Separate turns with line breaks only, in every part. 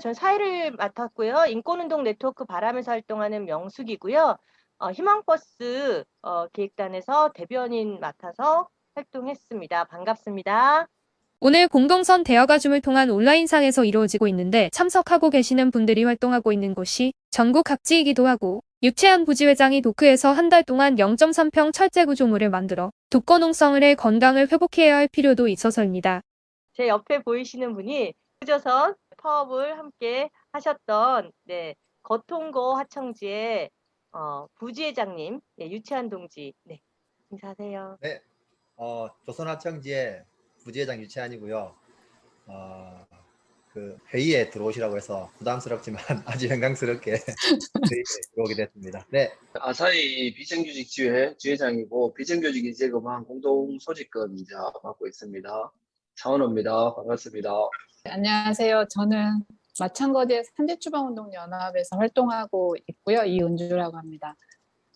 전 사회를 맡았고요. 인권운동 네트워크 바람에서 활동하는 명숙이고요. 희망버스 기획단에서 대변인 맡아서 활동했습니다. 반갑습니다.
오늘 공동선 대여가줌을 통한 온라인상에서 이루어지고 있는데 참석하고 계시는 분들이 활동하고 있는 곳이 전국 각지이기도 하고 유채한 부지회장이 도크에서 한 달 동안 0.3평 철제 구조물을 만들어 독거농성을 해 건강을 회복해야 할 필요도 있어서입니다.
제 옆에 보이시는 분이 구조선 파업을 함께 하셨던 거통고 하청지의 부지회장님, 유채한 동지, 인사하세요.
네, 조선하청지의 부지회장 유채한이고요. 어, 그 회의에 들어오시라고 해서 부담스럽지만 아주 영광스럽게 회의에 들어오게 됐습니다. 네,
아사히 비정규직 지회 지회장이고 비정규직 이재금한 공동 소집권자 맡고 있습니다. 차은호입니다. 반갑습니다.
안녕하세요. 저는 마찬가지의 산지추방운동연합에서 활동하고 있고요. 이은주라고 합니다.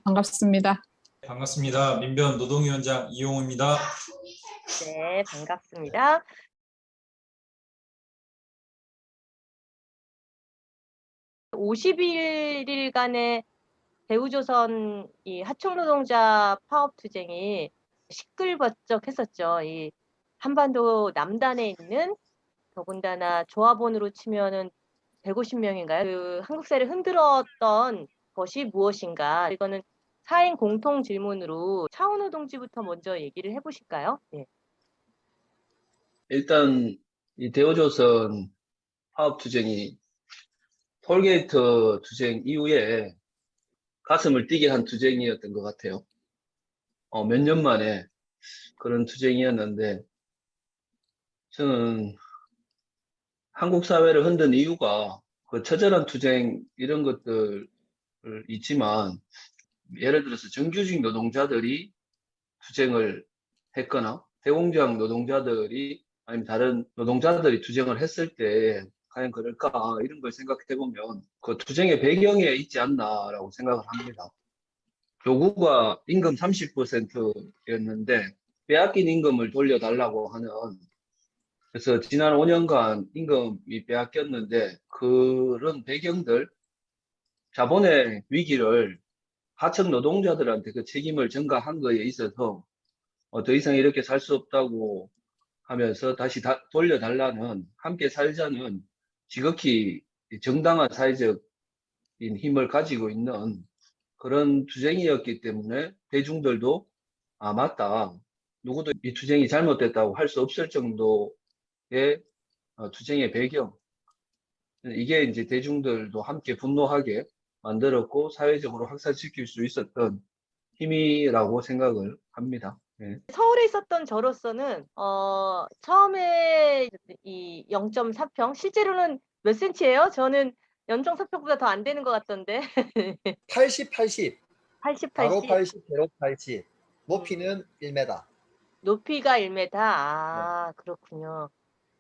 반갑습니다.
반갑습니다. 민변 노동위원장 이용호입니다.
네, 반갑습니다. (51일간의) 대우조선 이 하청노동자 파업 투쟁이 시끌벅적했었죠. 이 한반도 남단에 있는 더군다나 조합원으로 치면은 150명인가요? 그 한국사를 흔들었던 것이 무엇인가? 이거는 4인 공통 질문으로 차은호 동지부터 먼저 얘기를 해보실까요? 네.
일단 이 대우조선 파업 투쟁이 톨게이트 투쟁 이후에 가슴을 뛰게 한 투쟁이었던 것 같아요. 몇 년 만에 그런 투쟁이었는데 저는 한국 사회를 흔든 이유가 그 처절한 투쟁 이런 것들 있지만 예를 들어서 정규직 노동자들이 투쟁을 했거나 대공장 노동자들이 아니면 다른 노동자들이 투쟁을 했을 때 과연 그럴까 이런 걸 생각해 보면 그 투쟁의 배경에 있지 않나라고 생각을 합니다. 요구가 임금 30%였는데 빼앗긴 임금을 돌려달라고 하는, 그래서 지난 5년간 임금이 빼앗겼는데 그런 배경들, 자본의 위기를 하청 노동자들한테 그 책임을 전가한 거에 있어서 더 이상 이렇게 살 수 없다고 하면서 다시 돌려달라는, 함께 살자는 지극히 정당한 사회적인 힘을 가지고 있는 그런 투쟁이었기 때문에 대중들도 맞다, 누구도 이 투쟁이 잘못됐다고 할 수 없을 정도의 투쟁의 배경, 이게 이제 대중들도 함께 분노하게 만들었고 사회적으로 확산시킬 수 있었던 힘이라고 생각을 합니다. 네.
서울에 있었던 저로서는 처음에 이 0.4평 실제로는 몇 센치예요? 저는 0.4평보다 더 안 되는 것 같던데.
80, 80.
80,
가로
80.
80, 세로 80. 높이는 1m.
높이가 1m. 그렇군요.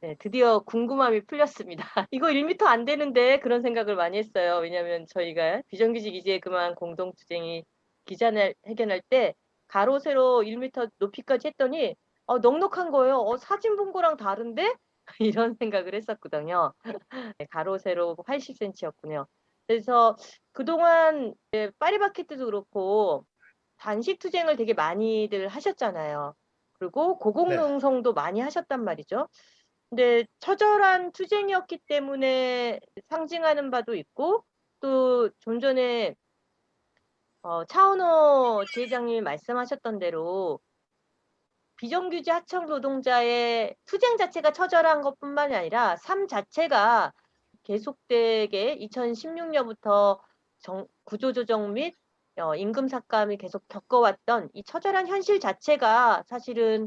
네, 드디어 궁금함이 풀렸습니다. 이거 1m 안 되는데 그런 생각을 많이 했어요. 왜냐하면 저희가 비정규직 이제 그만 공동투쟁이 기자회견할 때 가로 세로 1m 높이까지 했더니 넉넉한 거예요. 사진 본 거랑 다른데? 이런 생각을 했었거든요. 네, 가로 세로 80cm였군요. 그래서 그동안 파리바게뜨도 그렇고 단식 투쟁을 되게 많이들 하셨잖아요. 그리고 고공농성도 많이 하셨단 말이죠. 근데 처절한 투쟁이었기 때문에 상징하는 바도 있고, 또 좀 전에 차은호 지회장님이 말씀하셨던 대로 비정규직 하청 노동자의 투쟁 자체가 처절한 것뿐만이 아니라 삶 자체가 계속되게 2016년부터 구조조정 및 임금 삭감이 계속 겪어왔던 이 처절한 현실 자체가 사실은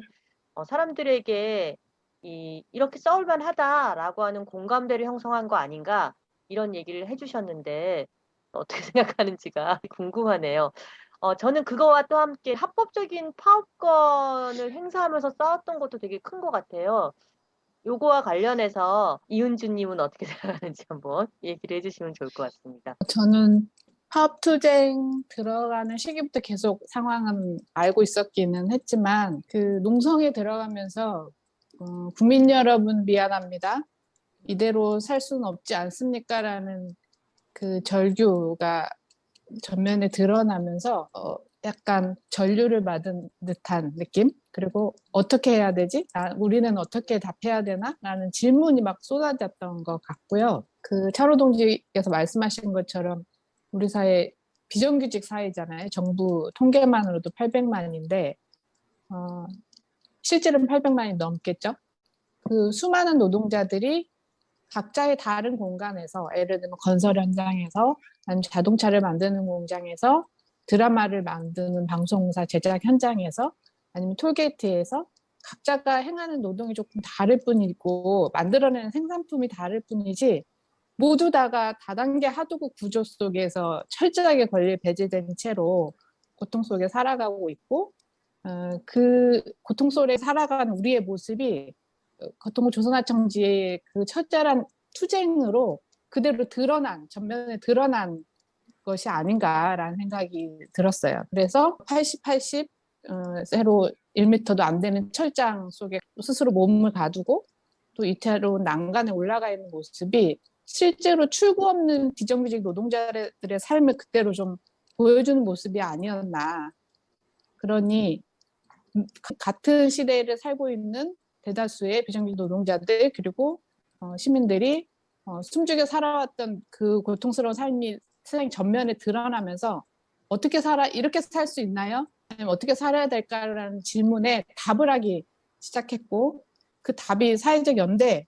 사람들에게 이렇게 싸울만 하다라고 하는 공감대를 형성한 거 아닌가, 이런 얘기를 해주셨는데 어떻게 생각하는지가 궁금하네요. 저는 그거와 또 함께 합법적인 파업권을 행사하면서 싸웠던 것도 되게 큰 것 같아요. 요거와 관련해서 이은주님은 어떻게 생각하는지 한번 얘기를 해주시면 좋을 것 같습니다.
저는 파업투쟁 들어가는 시기부터 계속 상황은 알고 있었기는 했지만 그 농성에 들어가면서 국민 여러분 미안합니다. 이대로 살 수는 없지 않습니까라는 그 절규가 전면에 드러나면서 약간 전류를 맞은 듯한 느낌? 그리고 어떻게 해야 되지? 우리는 어떻게 답해야 되나? 라는 질문이 막 쏟아졌던 것 같고요. 그 차로 동지께서 말씀하신 것처럼 우리 사회 비정규직 사회잖아요. 정부 통계만으로도 800만인데 실제로는 800만이 넘겠죠. 그 수많은 노동자들이 각자의 다른 공간에서 예를 들면 건설 현장에서 아니면 자동차를 만드는 공장에서 드라마를 만드는 방송사 제작 현장에서 아니면 톨게이트에서 각자가 행하는 노동이 조금 다를 뿐이고 만들어내는 생산품이 다를 뿐이지 모두 다가 다단계 하도급 구조 속에서 철저하게 권리에 배제된 채로 고통 속에 살아가고 있고 그 고통 속에 살아가는 우리의 모습이 고통을 조선하청지의 그 철저한 투쟁으로 그대로 전면에 드러난 것이 아닌가라는 생각이 들었어요. 그래서 80, 세로 1m도 안 되는 철장 속에 스스로 몸을 가두고 또 이태로운 난간에 올라가 있는 모습이 실제로 출구 없는 비정규직 노동자들의 삶을 그대로 좀 보여주는 모습이 아니었나. 그러니 같은 시대를 살고 있는 대다수의 비정규직 노동자들 그리고 시민들이 숨죽여 살아왔던 그 고통스러운 삶이 세상 전면에 드러나면서 어떻게 이렇게 살 수 있나요? 아니면 어떻게 살아야 될까라는 질문에 답을 하기 시작했고 그 답이 사회적 연대로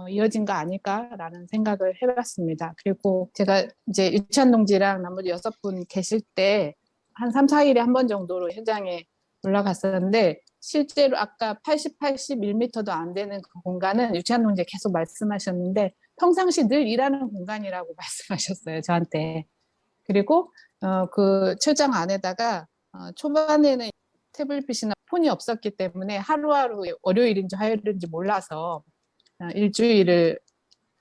이어진 거 아닐까라는 생각을 해봤습니다. 그리고 제가 이제 유치한 동지랑 나머지 6분 계실 때 한 3, 4일에 한 번 정도로 현장에 올라갔었는데 실제로 아까 80, 1m도 안 되는 그 공간은 유치한 동지 계속 말씀하셨는데 평상시 늘 일하는 공간이라고 말씀하셨어요, 저한테. 그리고 그 철장 안에다가 초반에는 태블릿이나 폰이 없었기 때문에 하루하루 월요일인지 화요일인지 몰라서 일주일을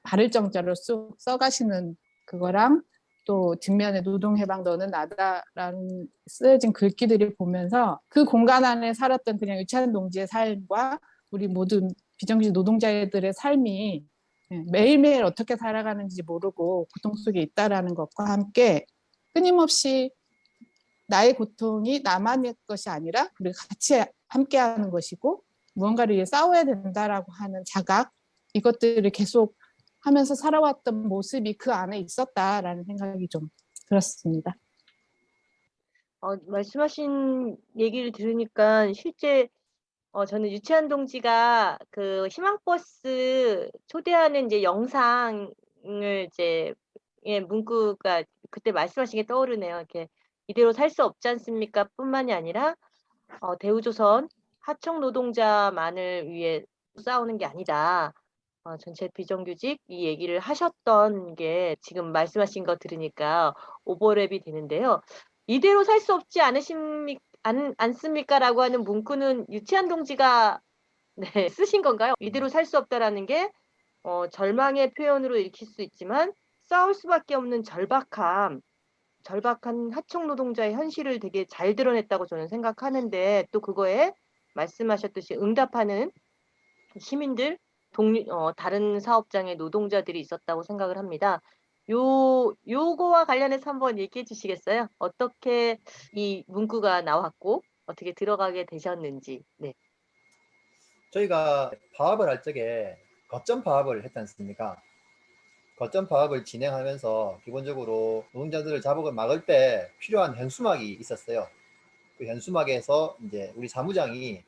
발을 정자로 쑥 써가시는 그거랑 또 뒷면에 노동해방 너는 나다라는 쓰여진 글귀들을 보면서 그 공간 안에 살았던 그냥 유치한 동지의 삶과 우리 모든 비정규직 노동자들의 삶이 매일매일 어떻게 살아가는지 모르고 고통 속에 있다라는 것과 함께 끊임없이 나의 고통이 나만의 것이 아니라 우리가 같이 함께하는 것이고 무언가를 위해 싸워야 된다라고 하는 자각 이것들을 계속 하면서 살아왔던 모습이 그 안에 있었다라는 생각이 좀 들었습니다.
말씀하신 얘기를 들으니까 실제 저는 유치한 동지가 그 희망버스 초대하는 이제 영상을 이제 문구가 그때 말씀하신 게 떠오르네요. 이렇게 이대로 살 수 없지 않습니까? 뿐만이 아니라 대우조선 하청 노동자만을 위해 싸우는 게 아니다. 전체 비정규직 이 얘기를 하셨던 게 지금 말씀하신 거 들으니까 오버랩이 되는데요. 이대로 살 수 없지 않습니까라고 하는 문구는 유치한 동지가 네, 쓰신 건가요? 이대로 살 수 없다라는 게 절망의 표현으로 읽힐 수 있지만 싸울 수밖에 없는 절박한 하청 노동자의 현실을 되게 잘 드러냈다고 저는 생각하는데 또 그거에 말씀하셨듯이 응답하는 시민들, 다른 사업장의 노동자들이 있었다고 생각을 합니다. 요거와 관련해서 한번 얘기해 주시겠어요? 어떻게 이 문구가 나왔고 어떻게 들어가게 되셨는지. 네.
저희가 파업을 할 적에 거점 파업을 했지 않습니까? 거점 파업을 진행하면서 기본적으로 노동자들을 자복을 막을 때 필요한 현수막이 있었어요. 그 현수막에서 이제 우리 사무장이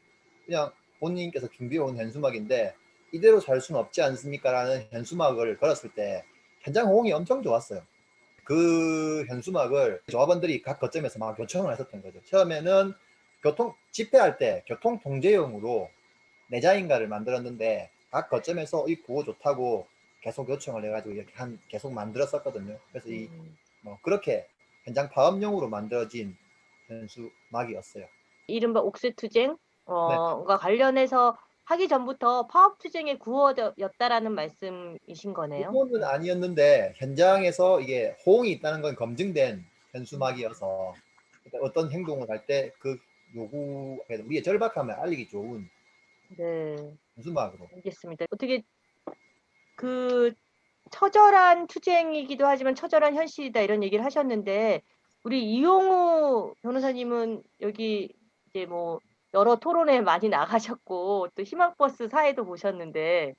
그냥 본인께서 준비해 온 현수막인데 이대로 살 수는 없지 않습니까? 라는 현수막을 걸었을 때 현장 호응이 엄청 좋았어요. 그 현수막을 조합원들이 각 거점에서 막 요청을 했었던 거죠. 처음에는 집회할 때 교통 통제용으로 내자인가를 만들었는데 각 거점에서 이 구호 좋다고 계속 요청을 해가지고 이렇게 계속 만들었었거든요. 그래서 그렇게 현장 파업용으로 만들어진 현수막이었어요.
이른바 옥새투쟁
네.
과 관련해서 하기 전부터 파업 투쟁의 구호였다라는 말씀이신 거네요.
그거는 아니었는데 현장에서 이게 호응이 있다는 건 검증된 현수막이어서 어떤 행동을 할 때 그 요구, 우리의 절박함을 알리기 좋은
네,
현수막으로.
알겠습니다. 어떻게 그 처절한 투쟁이기도 하지만 처절한 현실이다 이런 얘기를 하셨는데 우리 이용우 변호사님은 여기 이제 뭐 여러 토론회 많이 나가셨고 또 희망버스 사회도 보셨는데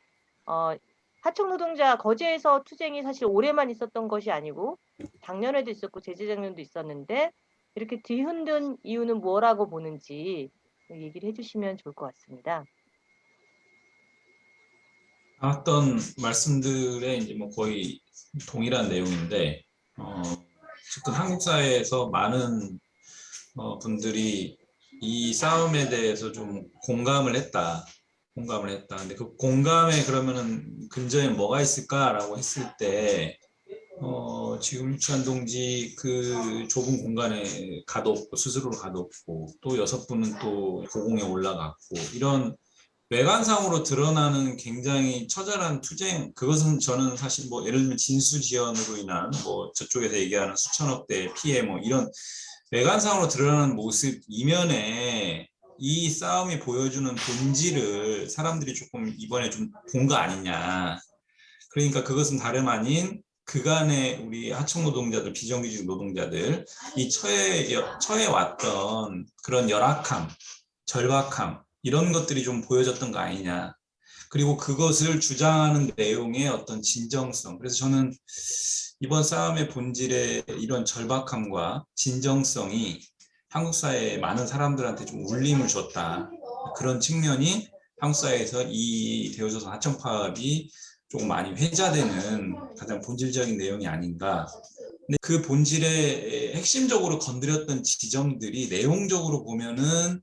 하청 노동자 거제에서 투쟁이 사실 올해만 있었던 것이 아니고 작년에도 있었고 재재작년도 있었는데 이렇게 뒤흔든 이유는 뭐라고 보는지 얘기를 해주시면 좋을 것 같습니다.
나왔던 말씀들에 이제 뭐 거의 동일한 내용인데, 어쨌든 한국 사회에서 많은 분들이 이 싸움에 대해서 좀 공감을 했다. 근데 그 공감에 그러면은 근저에 뭐가 있을까라고 했을 때, 지금 유치원 동지 그 좁은 공간에 가뒀고, 스스로 가뒀고, 또 6분은 또 고공에 올라갔고, 이런 외관상으로 드러나는 굉장히 처절한 투쟁, 그것은 저는 사실 뭐 예를 들면 진수지연으로 인한 뭐 저쪽에서 얘기하는 수천억대 피해 뭐 이런 외관상으로 드러나는 모습 이면에 이 싸움이 보여주는 본질을 사람들이 조금 이번에 좀 본 거 아니냐. 그러니까 그것은 다름 아닌 그간의 우리 하청 노동자들, 비정규직 노동자들, 이 처해 왔던 그런 열악함, 절박함, 이런 것들이 좀 보여졌던 거 아니냐. 그리고 그것을 주장하는 내용의 어떤 진정성. 그래서 저는 이번 싸움의 본질의 이런 절박함과 진정성이 한국 사회의 많은 사람들한테 좀 울림을 줬다. 그런 측면이 한국 사회에서 이 대우조선 하청파업이 조금 많이 회자되는 가장 본질적인 내용이 아닌가. 근데 그 본질의 핵심적으로 건드렸던 지점들이 내용적으로 보면은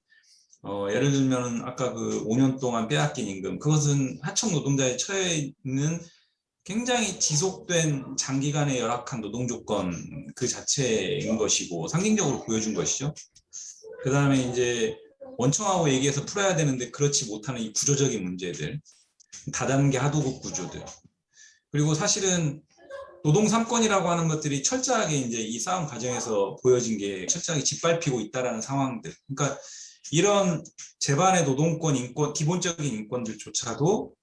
예를 들면 아까 그 5년 동안 빼앗긴 임금, 그것은 하청 노동자에 처해 있는 굉장히 지속된 장기간의 열악한 노동 조건 그 자체인 것이고 상징적으로 보여준 것이죠. 그 다음에 이제 원청하고 얘기해서 풀어야 되는데 그렇지 못하는 이 구조적인 문제들, 다단계 하도급 구조들, 그리고 사실은 노동 3권이라고 하는 것들이 철저하게 이제 이 싸움 과정에서 보여진 게 철저하게 짓밟히고 있다라는 상황들. 그러니까 이런 제반의 노동권, 인권, 기본적인 인권들조차도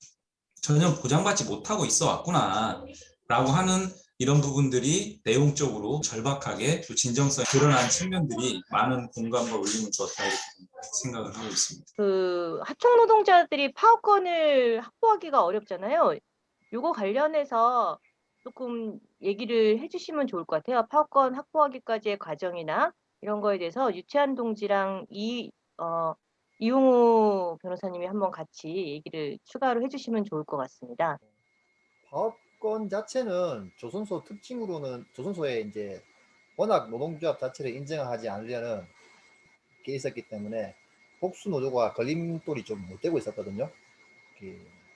전혀 보장받지 못하고 있어 왔구나라고 하는 이런 부분들이 내용적으로 절박하게 또 진정성이 드러난 측면들이 많은 공감과 울림을 주었다 이렇게 생각을 하고 있습니다.
그 하청 노동자들이 파업권을 확보하기가 어렵잖아요. 요거 관련해서 조금 얘기를 해주시면 좋을 것 같아요. 파업권 확보하기까지의 과정이나 이런 거에 대해서 유치한 동지랑 이용우 변호사님이 한번 같이 얘기를 추가로 해주시면 좋을 것 같습니다.
파업권 자체는 조선소 특징으로는 조선소에 이제 워낙 노동조합 자체를 인정하지 않으려는 게 있었기 때문에 복수 노조가 걸림돌이 좀 못 되고 있었거든요.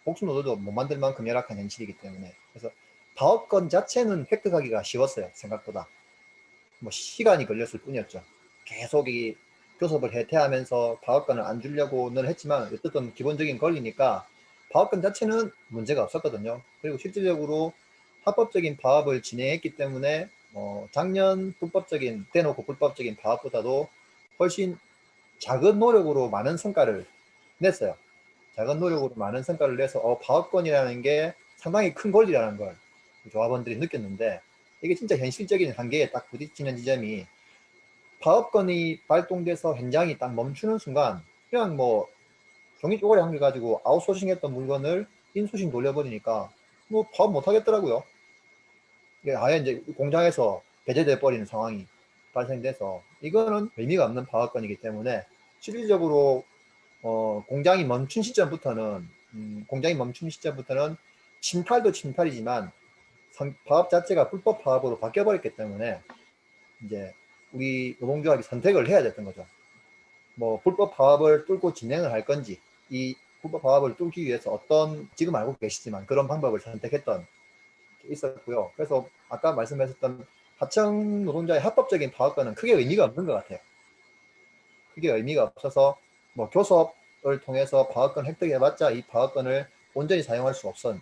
복수 노조도 못 만들 만큼 열악한 현실이기 때문에. 그래서 파업권 자체는 획득하기가 쉬웠어요. 생각보다. 뭐 시간이 걸렸을 뿐이었죠. 계속 이 교섭을 해태하면서 파업권을 안 주려고는 했지만 어쨌든 기본적인 권리니까 파업권 자체는 문제가 없었거든요. 그리고 실질적으로 합법적인 파업을 진행했기 때문에 작년 불법적인 대놓고 불법적인 파업보다도 훨씬 작은 노력으로 많은 성과를 냈어요. 작은 노력으로 많은 성과를 내서 파업권이라는 게 상당히 큰 권리라는 걸 조합원들이 느꼈는데, 이게 진짜 현실적인 한계에 딱 부딪히는 지점이 파업권이 발동돼서 현장이 딱 멈추는 순간 그냥 뭐 종이 쪼가리 한 개 가지고 아웃소싱 했던 물건을 인소싱 돌려버리니까 뭐 파업 못 하겠더라고요. 이게 아예 이제 공장에서 배제돼 버리는 상황이 발생돼서 이거는 의미가 없는 파업권이기 때문에 실질적으로 공장이 멈춘 시점부터는 침탈도 침탈이지만 파업 자체가 불법 파업으로 바뀌어버렸기 때문에 이제 우리 노동조합이 선택을 해야 됐던 거죠. 뭐 불법 파업을 뚫고 진행을 할 건지, 이 불법 파업을 뚫기 위해서 지금 알고 계시지만 그런 방법을 선택했던 게 있었고요. 그래서 아까 말씀하셨던 하청 노동자의 합법적인 파업권은 크게 의미가 없는 것 같아요. 크게 의미가 없어서 뭐 교섭을 통해서 파업권 획득해봤자 이 파업권을 온전히 사용할 수 없었던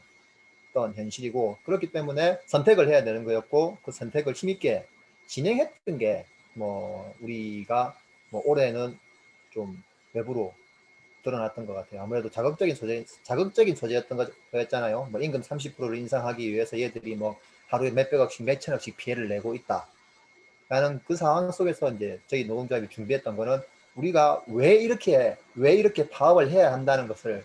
현실이고, 그렇기 때문에 선택을 해야 되는 거였고, 그 선택을 힘있게 진행했던 게 뭐 우리가 뭐 올해는 좀 외부로 드러났던 것 같아요. 아무래도 자극적인 소재였던 거였잖아요. 뭐 임금 30%를 인상하기 위해서 얘들이 뭐 하루에 몇백억씩 몇천억씩 피해를 내고 있다. 라는 그 상황 속에서 이제 저희 노동조합이 준비했던 거는 우리가 왜 이렇게 파업을 해야 한다는 것을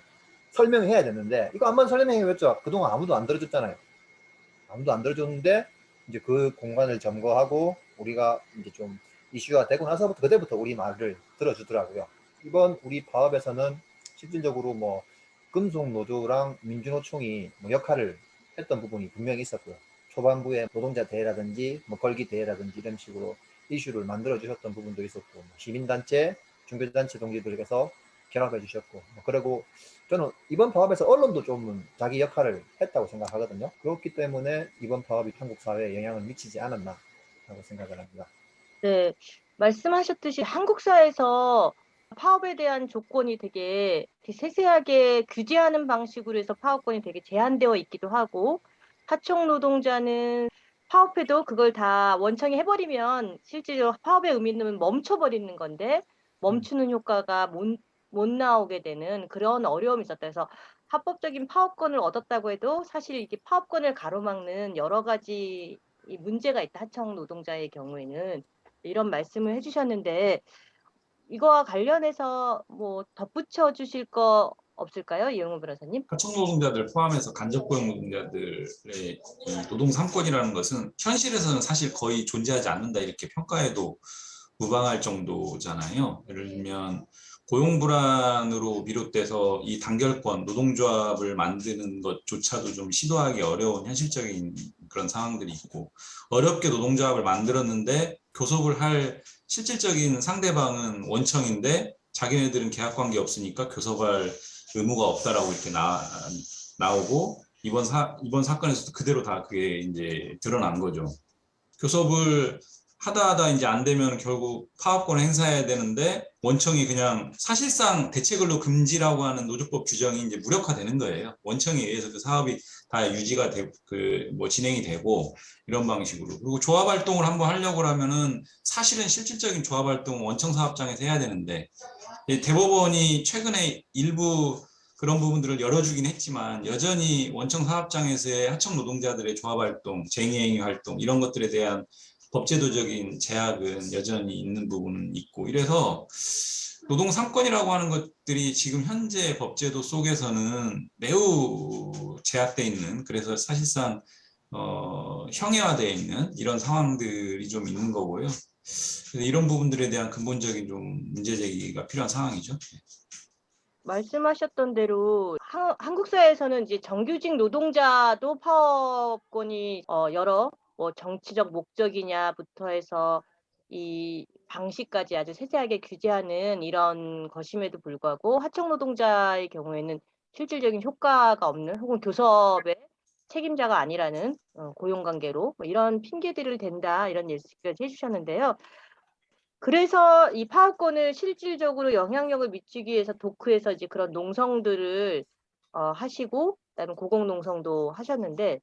설명해야 되는데, 이거 한번 설명해줬죠. 그동안 아무도 안 들어줬잖아요. 아무도 안 들어줬는데 이제 그 공간을 점거하고 우리가 이제 좀 이슈가 되고 나서부터 그때부터 우리 말을 들어주더라고요. 이번 우리 파업에서는 실질적으로 뭐 금속노조랑 민주노총이 뭐 역할을 했던 부분이 분명히 있었고요. 초반부에 노동자 대회라든지 뭐 걸기 대회라든지 이런 식으로 이슈를 만들어 주셨던 부분도 있었고, 뭐 시민단체, 종교단체 동지들께서 결합해 주셨고, 뭐 그리고 저는 이번 파업에서 언론도 좀 자기 역할을 했다고 생각하거든요. 그렇기 때문에 이번 파업이 한국 사회에 영향을 미치지 않았나 라고 생각을 합니다.
네, 말씀하셨듯이 한국 사회에서 파업에 대한 조건이 되게 세세하게 규제하는 방식으로 해서 파업권이 되게 제한되어 있기도 하고, 하청 노동자는 파업해도 그걸 다 원청이 해버리면 실질적으로 파업의 의미는 멈춰버리는 건데 멈추는 효과가 못 나오게 되는 그런 어려움이 있었다. 그래서 합법적인 파업권을 얻었다고 해도 사실 이게 파업권을 가로막는 여러 가지 이 문제가 있다. 하청 노동자의 경우에는. 이런 말씀을 해주셨는데 이거와 관련해서 뭐 덧붙여 주실 거 없을까요, 이영호 변호사님?
하청 노동자들 포함해서 간접고용 노동자들의 이 노동 3권이라는 것은 현실에서는 사실 거의 존재하지 않는다 이렇게 평가해도 무방할 정도잖아요. 예를 들면 고용 불안으로 비롯돼서 이 단결권, 노동조합을 만드는 것조차도 좀 시도하기 어려운 현실적인 그런 상황들이 있고, 어렵게 노동조합을 만들었는데 교섭을 할 실질적인 상대방은 원청인데 자기네들은 계약관계 없으니까 교섭할 의무가 없다라고 이렇게 나오고, 이번 사건에서도 그대로 다 그게 이제 드러난 거죠. 교섭을 하다 이제 안 되면 결국 파업권을 행사해야 되는데 원청이 그냥 사실상 대체근로 금지라고 하는 노조법 규정이 이제 무력화되는 거예요. 원청에 의해서 그 사업이 다 유지가 되고 뭐 진행이 되고 이런 방식으로. 그리고 조합 활동을 한번 하려고 하면은 사실은 실질적인 조합 활동은 원청 사업장에서 해야 되는데, 대법원이 최근에 일부 그런 부분들을 열어주긴 했지만 여전히 원청 사업장에서의 하청 노동자들의 조합 활동, 쟁의행위 활동 이런 것들에 대한 법제도적인 제약은 여전히 있는 부분은 있고, 이래서 노동 3권이라고 하는 것들이 지금 현재 법제도 속에서는 매우 제약돼 있는, 그래서 사실상 형해화되어 있는 이런 상황들이 좀 있는 거고요. 그래서 이런 부분들에 대한 근본적인 좀 문제 제기가 필요한 상황이죠.
말씀하셨던 대로 한국 사회에서는 이제 정규직 노동자도 파업권이 여러 뭐 정치적 목적이냐부터 해서 이 방식까지 아주 세세하게 규제하는 이런 것임에도 불구하고 하청 노동자의 경우에는 실질적인 효과가 없는 혹은 교섭의 책임자가 아니라는 고용관계로 뭐 이런 핑계들을 댄다 이런 예시까지 해주셨는데요. 그래서 이 파업권을 실질적으로 영향력을 미치기 위해서 도크에서 이제 그런 농성들을 하시고 그다음에 고공농성도 하셨는데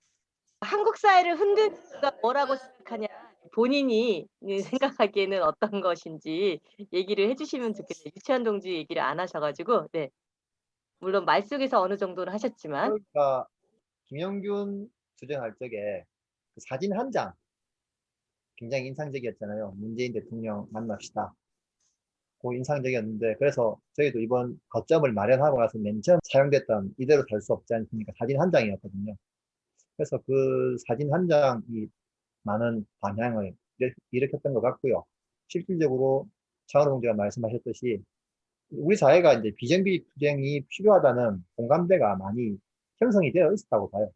한국 사회를 흔들기가 뭐라고 생각하냐 본인이 생각하기에는 어떤 것인지 얘기를 해주시면 좋겠네요. 유치한 동지 얘기를 안 하셔가지고 네 물론 말 속에서 어느 정도는 하셨지만
그러니까 김영균 투쟁할 적에 그 사진 한 장 굉장히 인상적이었잖아요. 문재인 대통령 만납시다. 그 인상적이었는데, 그래서 저희도 이번 거점을 마련하고 나서 맨 처음 사용됐던 이대로 될 수 없지 않습니까? 사진 한 장이었거든요. 그래서 그 사진 한 장이 많은 반향을 일으켰던 것 같고요. 실질적으로 차은호 동지가 말씀하셨듯이 우리 사회가 이제 비정규직 투쟁이 필요하다는 공감대가 많이 형성이 되어 있었다고 봐요.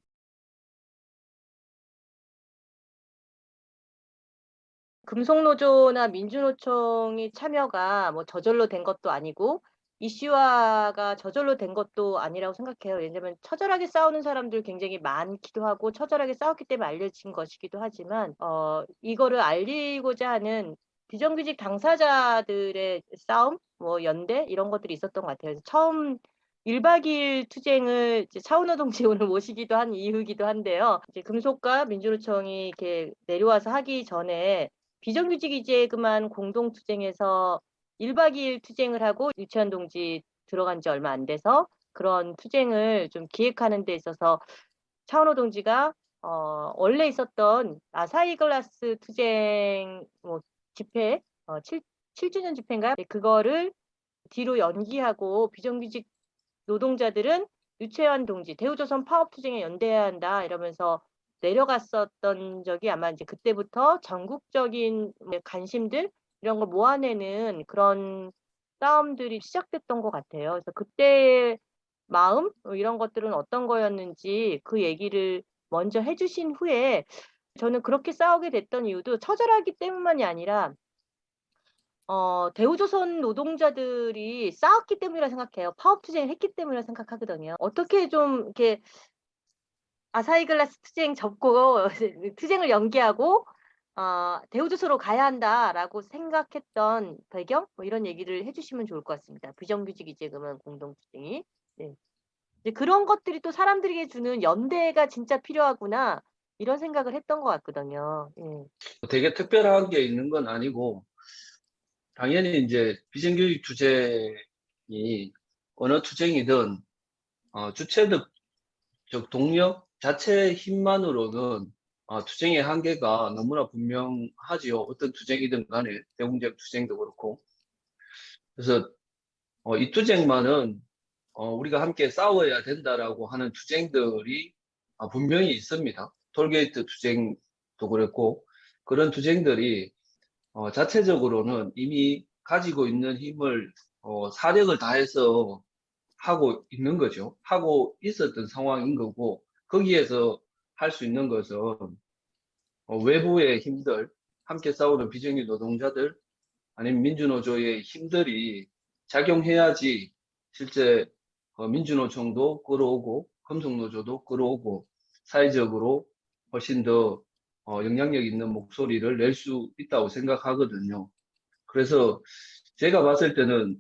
금속노조나 민주노총이 참여가 뭐 저절로 된 것도 아니고 이슈화가 저절로 된 것도 아니라고 생각해요. 왜냐하면 처절하게 싸우는 사람들 굉장히 많기도 하고 처절하게 싸웠기 때문에 알려진 것이기도 하지만 이거를 알리고자 하는 비정규직 당사자들의 싸움, 뭐 연대 이런 것들이 있었던 것 같아요. 처음 1박 2일 투쟁을 이제 차은호 동지 오늘 모시기도 한 이유이기도 한데요. 이제 금속과 민주노총이 이렇게 내려와서 하기 전에 비정규직 이제 그만 공동투쟁에서 1박 2일 투쟁을 하고 유치한 동지 들어간 지 얼마 안 돼서 그런 투쟁을 좀 기획하는 데 있어서 차은호 동지가 원래 있었던 아사히글라스 투쟁 집회 7주년 집회인가요? 네, 그거를 뒤로 연기하고 비정규직 노동자들은 유채환 동지 대우조선 파업 투쟁에 연대해야 한다 이러면서 내려갔었던 적이 아마 이제 그때부터 전국적인 관심들 이런 걸 모아내는 그런 싸움들이 시작됐던 것 같아요. 그래서 그때의 마음 이런 것들은 어떤 거였는지 그 얘기를 먼저 해주신 후에 저는 그렇게 싸우게 됐던 이유도 처절하기 때문만이 아니라 대우조선 노동자들이 싸웠기 때문이라 생각해요. 파업 투쟁을 했기 때문이라 생각하거든요. 어떻게 좀 이렇게 아사히글라스 투쟁 접고 투쟁을 연기하고 대우조선으로 가야 한다라고 생각했던 배경 뭐 이런 얘기를 해주시면 좋을 것 같습니다. 비정규직이 지금은 공동투쟁이. 네. 이제 그런 것들이 또 사람들에게 주는 연대가 진짜 필요하구나 이런 생각을 했던 것 같거든요. 예.
되게 특별한 게 있는 건 아니고, 당연히 이제 비정규직 투쟁이 어느 투쟁이든 주체적 동력 자체의 힘만으로는 투쟁의 한계가 너무나 분명하지요. 어떤 투쟁이든 간에 대웅제약 투쟁도 그렇고. 그래서 이 투쟁만은 우리가 함께 싸워야 된다라고 하는 투쟁들이 분명히 있습니다. 톨게이트 투쟁도 그랬고, 그런 투쟁들이 자체적으로는 이미 가지고 있는 힘을 사력을 다해서 하고 있는 거죠. 하고 있었던 상황인 거고, 거기에서 할 수 있는 것은 외부의 힘들, 함께 싸우는 비정규 노동자들, 아니면 민주노조의 힘들이 작용해야지 실제 민주노총도 끌어오고 금속노조도 끌어오고 사회적으로 훨씬 더 영향력 있는 목소리를 낼 수 있다고 생각하거든요. 그래서 제가 봤을 때는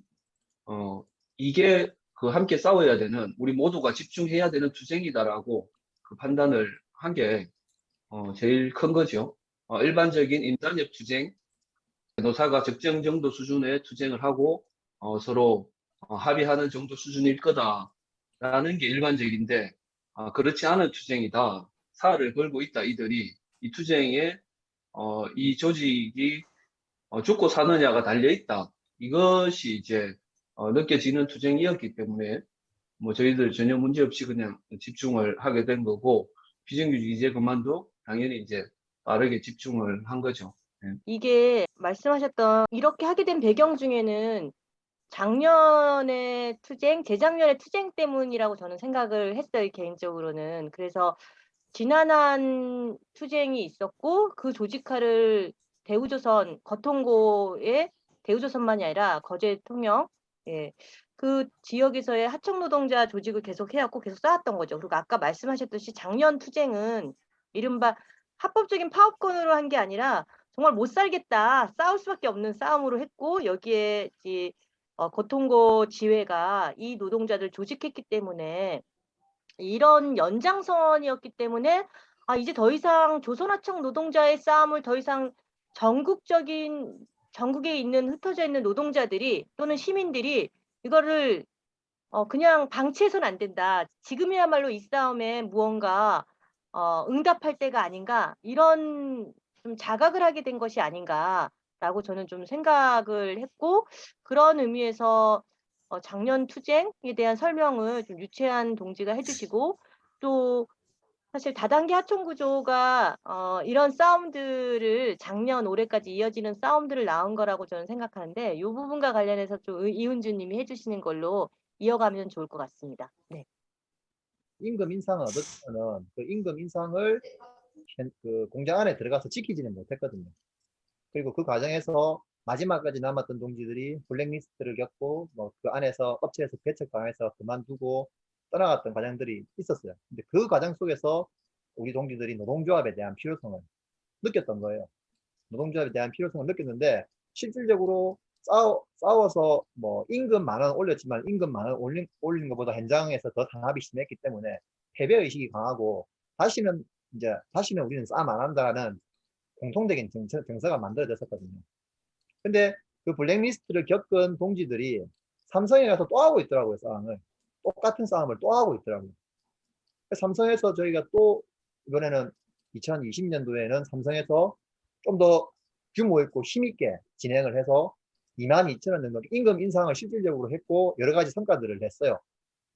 이게 그 함께 싸워야 되는, 우리 모두가 집중해야 되는 투쟁이다라고 그 판단을 한 게 제일 큰 거죠. 일반적인 임단협 투쟁, 노사가 적정 정도 수준의 투쟁을 하고 서로 합의하는 정도 수준일 거다라는 게 일반적인데, 그렇지 않은 투쟁이다. 사활을 걸고 있다. 이들이 이 투쟁에 이 조직이 죽고 사느냐가 달려있다. 이것이 이제 느껴지는 투쟁이었기 때문에 뭐 저희들 전혀 문제없이 그냥 집중을 하게 된 거고, 비정규직 이제 그만도 당연히 이제 빠르게 집중을 한 거죠.
이게 말씀하셨던 이렇게 하게 된 배경 중에는 작년의 투쟁, 재작년의 투쟁 때문이라고 저는 생각을 했어요, 개인적으로는. 그래서 지난한 투쟁이 있었고 그 조직화를 대우조선, 거통고의 대우조선만이 아니라 거제 통영, 예, 그 지역에서의 하청 노동자 조직을 계속 해왔고 계속 쌓았던 거죠. 그리고 아까 말씀하셨듯이 작년 투쟁은 이른바 합법적인 파업권으로 한 게 아니라 정말 못 살겠다, 싸울 수밖에 없는 싸움으로 했고 여기에 거통고 지회가 이 노동자들 조직했기 때문에 이런 연장선이었기 때문에 이제 더 이상 조선하청 노동자의 싸움을 더 이상 전국에 있는 흩어져 있는 노동자들이 또는 시민들이 이거를 그냥 방치해서는 안 된다. 지금이야말로 이 싸움에 무언가 응답할 때가 아닌가 이런 좀 자각을 하게 된 것이 아닌가라고 저는 좀 생각을 했고 그런 의미에서 작년 투쟁에 대한 설명을 좀 유채한 동지가 해주시고 또 사실 다단계 하청 구조가 이런 싸움들을 작년 올해까지 이어지는 싸움들을 낳은 거라고 저는 생각하는데 이 부분과 관련해서 좀 이은주님이 해주시는 걸로 이어가면 좋을 것 같습니다. 네.
임금 인상은 어떻냐면 그 임금 인상을 그 공장 안에 들어가서 지키지는 못했거든요. 그리고 그 과정에서 마지막까지 남았던 동지들이 블랙리스트를 겪고 뭐 그 안에서 업체에서 배척당해서 그만두고 떠나갔던 과정들이 있었어요. 근데 그 과정 속에서 우리 동지들이 노동조합에 대한 필요성을 느꼈던 거예요. 노동조합에 대한 필요성을 느꼈는데 실질적으로 싸워서 뭐 임금 10,000원 올렸지만 임금 10,000원 올린 것보다 현장에서 더 단합이 심했기 때문에 패배의식이 강하고 다시는 우리는 싸움 안 한다는 공통적인 정서가 만들어졌었거든요. 근데 그 블랙리스트를 겪은 동지들이 삼성에 가서 또 하고 있더라고요, 싸움을. 똑같은 싸움을 또 하고 있더라고요. 삼성에서 저희가 또 이번에는 2020년도에는 삼성에서 좀 더 규모 있고 힘있게 진행을 해서 22,000원 정도 임금 인상을 실질적으로 했고 여러 가지 성과들을 냈어요.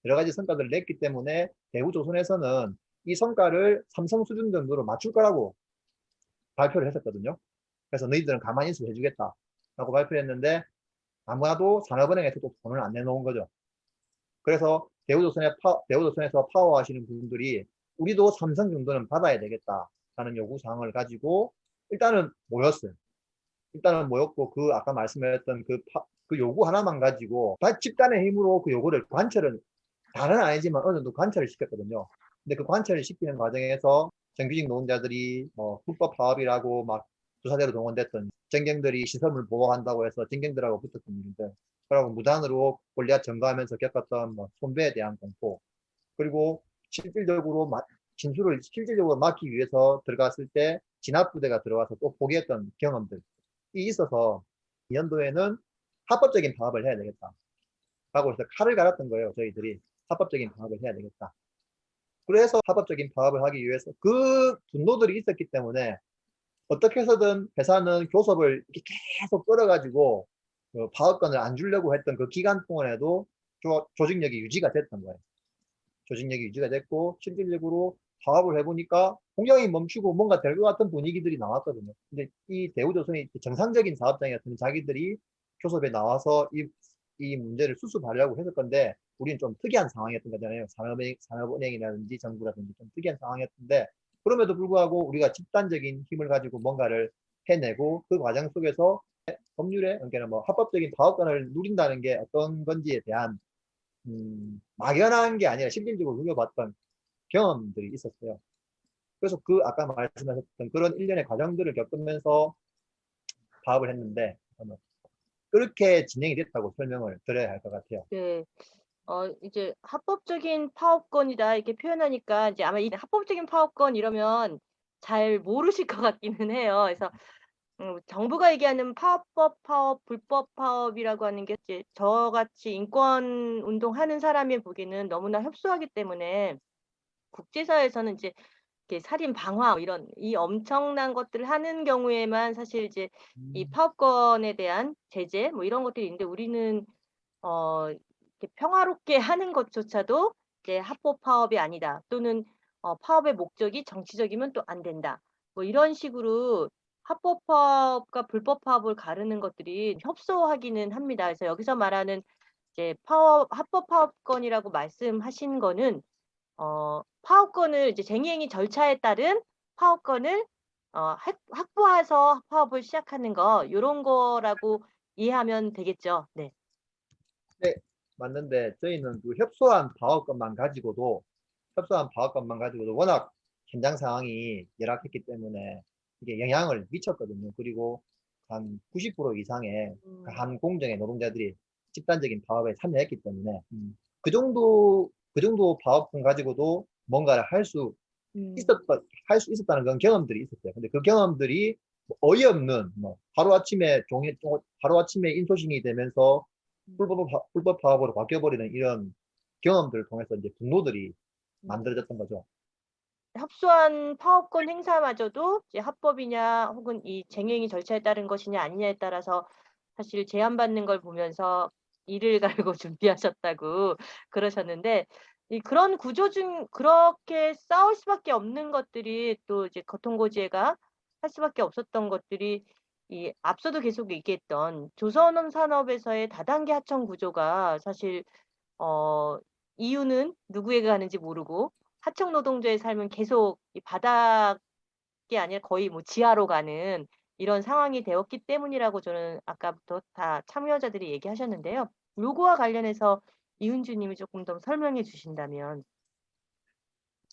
여러 가지 성과들을 냈기 때문에 대우조선에서는 이 성과를 삼성 수준 정도로 맞출 거라고 발표를 했었거든요. 그래서 너희들은 가만히 있어 해주겠다라고 발표했는데 아마도 산업은행에서 또 돈을 안 내놓은 거죠. 그래서 대우조선에서 파워하시는 분들이 우리도 삼성 정도는 받아야 되겠다라는 요구사항을 가지고 일단은 모였어요. 일단은 모였고 그 아까 말씀드렸던 그 요구 하나만 가지고 집단의 힘으로 그 요구를 관철은 다는 아니지만 어느 정도 관철을 시켰거든요. 근데 그 관철을 시키는 과정에서 정규직 노동자들이 뭐 불법 파업이라고 막 조사대로 동원됐던 정경들이 시설물 보호한다고 해서 정경들하고 붙었던 일들, 그리고 무단으로 골리앗 점거하면서 겪었던 뭐 손배에 대한 공포, 그리고 진술을 실질적으로 막기 위해서 들어갔을 때 진압부대가 들어와서 또 포기했던 경험들이 있어서 이 연도에는 합법적인 파업을 해야 되겠다 라고 해서 칼을 갈았던 거예요. 저희들이 합법적인 파업을 해야 되겠다. 그래서 합법적인 파업을 하기 위해서 그 분노들이 있었기 때문에 어떻게 해서든 회사는 교섭을 이렇게 계속 끌어가지고 파업권을 안 주려고 했던 그 기간 동안에도 조직력이 유지가 됐던 거예요. 조직력이 유지가 됐고 실질적으로 파업을 해보니까 공장이 멈추고 뭔가 될 것 같은 분위기들이 나왔거든요. 근데 이 대우조선이 정상적인 사업장이었던 자기들이 교섭에 나와서 이 문제를 수습하려고 했을 건데 우리는 좀 특이한 상황이었던 거잖아요. 산업은행이라든지 정부라든지 좀 특이한 상황이었는데 그럼에도 불구하고 우리가 집단적인 힘을 가지고 뭔가를 해내고 그 과정 속에서 법률에 그러니까 뭐 합법적인 파업권을 누린다는 게 어떤 건지에 대한 막연한 게 아니라 실질적으로 누려봤던 경험들이 있었어요. 그래서 그 아까 말씀하셨던 그런 일련의 과정들을 겪으면서 파업을 했는데 그렇게 진행이 됐다고 설명을 드려야 할 것 같아요.
네. 이제 합법적인 파업권이다 이렇게 표현하니까 이제 아마 이 합법적인 파업권 이러면 잘 모르실 것 같기는 해요. 그래서 정부가 얘기하는 파업법 파업, 불법 파업이라고 하는 게 이제 저같이 인권 운동하는 사람이 보기에는 너무나 협소하기 때문에 국제사회에서는 이제 이렇게 살인 방화 이런 이 엄청난 것들을 하는 경우에만 사실 이제 이 파업권에 대한 제재 뭐 이런 것들이 있는데 우리는 이렇게 평화롭게 하는 것조차도 이제 합법 파업이 아니다. 또는 파업의 목적이 정치적이면 또 안 된다. 뭐 이런 식으로 합법 파업과 불법 파업을 가르는 것들이 협소하기는 합니다. 그래서 여기서 말하는 이제 합법 파업권이라고 말씀하신 거는 파업권을 이제 쟁의행위 절차에 따른 파업권을 확보해서 파업을 시작하는 거 요런 거라고 이해하면 되겠죠. 네.
네, 맞는데 저희는 그 협소한 파업권만 가지고도 워낙 현장 상황이 열악했기 때문에 이게 영향을 미쳤거든요. 그리고 한 90% 이상의 한 공정의 노동자들이 집단적인 파업에 참여했기 때문에 그 정도 파업권 가지고도 뭔가를 할 수 있었다는 그런 경험들이 있었어요. 근데 그 경험들이 어이없는 하루아침에 인소싱이 되면서 불법 파업으로 바뀌어버리는 이런 경험들을 통해서 이제 분노들이 만들어졌던 거죠.
협소한 파업권 행사마저도 이제 합법이냐 혹은 이 쟁행위 절차에 따른 것이냐 아니냐에 따라서 사실 제한받는 걸 보면서 이를 갈고 준비하셨다고 그러셨는데 그런 구조 중 그렇게 싸울 수밖에 없는 것들이 또 이제 고통고지회가 할 수밖에 없었던 것들이 이 앞서도 계속 얘기했던 조선 산업에서의 다단계 하청 구조가 사실 이유는 누구에게 가는지 모르고 하청 노동자의 삶은 계속 이 바닥이 아니라 거의 뭐 지하로 가는 이런 상황이 되었기 때문이라고 저는 아까부터 다 참여자들이 얘기하셨는데요. 요거와 관련해서 이은주 님이 조금 더 설명해 주신다면.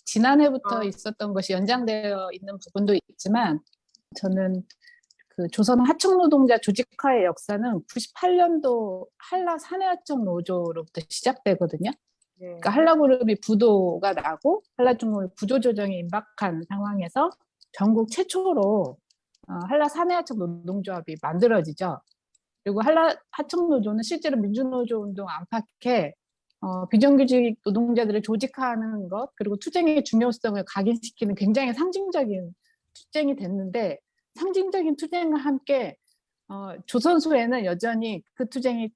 지난해부터 있었던 것이 연장되어 있는 부분도 있지만 저는 그 조선 하청 노동자 조직화의 역사는 98년도 한라 사내하청 노조로부터 시작되거든요.
네.
그러니까 한라그룹이 부도가 나고 한라중공업 구조조정이 임박한 상황에서 전국 최초로 한라 사내하청 노동조합이 만들어지죠. 그리고 하청노조는 실제로 민주노조 운동 안팎에 비정규직 노동자들을 조직화하는 것, 그리고 투쟁의 중요성을 각인시키는 굉장히 상징적인 투쟁이 됐는데, 상징적인 투쟁과 함께 조선소에는 여전히 그 투쟁이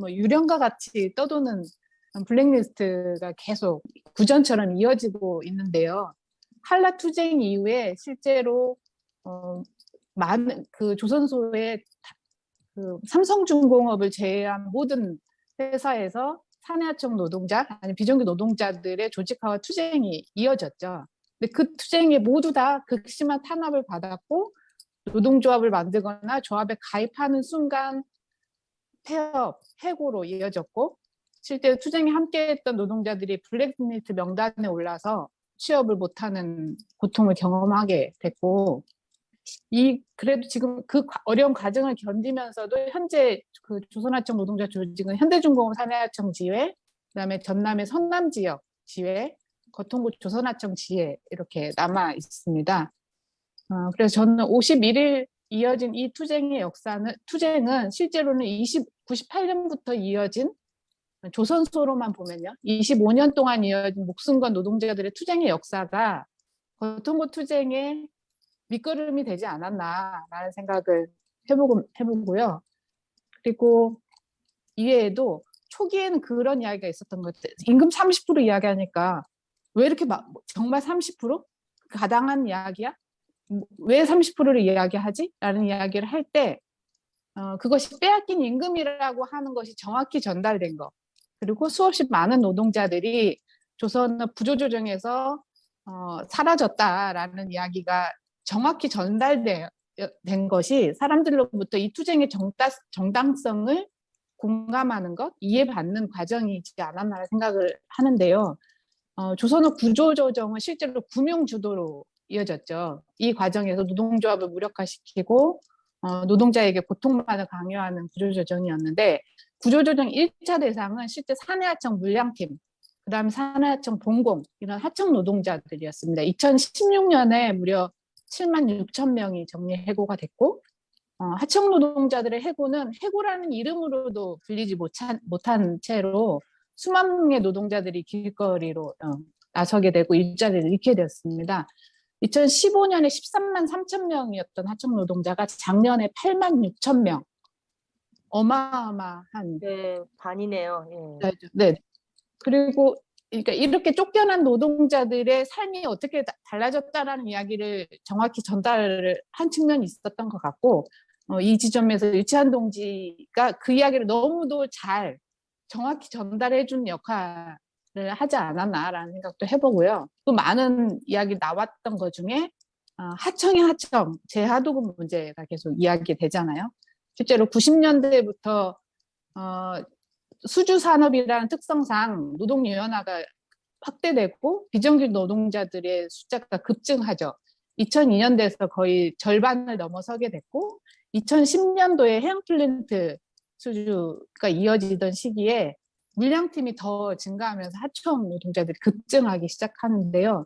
유령과 같이 떠도는 블랙리스트가 계속 구전처럼 이어지고 있는데요. 한라 투쟁 이후에 실제로 많은 그 조선소의 그 삼성중공업을 제외한 모든 회사에서 사내하청 노동자, 아니 비정규 노동자들의 조직화와 투쟁이 이어졌죠. 근데 그 투쟁이 모두 다 극심한 탄압을 받았고, 노동조합을 만들거나 조합에 가입하는 순간 폐업, 해고로 이어졌고, 실제 투쟁에 함께했던 노동자들이 블랙리스트 명단에 올라서 취업을 못하는 고통을 경험하게 됐고, 그래도 지금 그 어려운 과정을 견디면서도 현재 그 조선하청 노동자 조직은 현대중공업 사내하청 지회, 그다음에 전남의 성남 지역 지회, 거통구 조선하청 지회 이렇게 남아 있습니다. 그래서 저는 51일 이어진 이 투쟁은 실제로는 98년부터 이어진, 조선소로만 보면요, 25년 동안 이어진 목숨 건 노동자들의 투쟁의 역사가 거통구 투쟁의 밑거름이 되지 않았나라는 생각을 해보고요. 그리고 이외에도 초기에는 그런 이야기가 있었던 것 같아요. 임금 30% 이야기하니까 왜 이렇게 정말 30%? 가당한 이야기야? 왜 30%를 이야기하지? 라는 이야기를 할 때 그것이 빼앗긴 임금이라고 하는 것이 정확히 전달된 것, 그리고 수없이 많은 노동자들이 조선의 구조조정에서 사라졌다라는 이야기가 정확히 전달된 것이 사람들로부터 이 투쟁의 정당성을 공감하는 것, 이해받는 과정이지 않았나 생각을 하는데요. 조선의 구조조정은 실제로 구명주도로 이어졌죠. 이 과정에서 노동조합을 무력화시키고 노동자에게 고통만을 강요하는 구조조정이었는데, 구조조정 1차 대상은 실제 사내하청 물량팀, 그 다음에 사내하청 본공, 이런 하청 노동자들이었습니다. 2016년에 무려 7만 6천 명이 정리해고가 됐고, 하청 노동자들의 해고는 해고라는 이름으로도 불리지 못한 채로 수만 명의 노동자들이 길거리로 나서게 되고 일자리를 잃게 되었습니다. 2015년에 13만 3천 명이었던 하청 노동자가 작년에 8만 6천 명. 어마어마한.
네, 반이네요. 예.
네. 그리고 그러니까 이렇게 쫓겨난 노동자들의 삶이 어떻게 달라졌다라는 이야기를 정확히 전달을 한 측면이 있었던 것 같고, 이 지점에서 유치한 동지가 그 이야기를 너무도 잘 정확히 전달해 준 역할을 하지 않았나라는 생각도 해보고요. 또 많은 이야기 나왔던 것 중에 하청의 하청, 재하도급 문제가 계속 이야기되잖아요. 실제로 90년대부터 수주산업이라는 특성상 노동유연화가 확대되고 비정규직 노동자들의 숫자가 급증하죠. 2002년대에서 거의 절반을 넘어서게 됐고, 2010년도에 해양플랜트 수주가 이어지던 시기에 물량팀이 더 증가하면서 하청 노동자들이 급증하기 시작하는데요.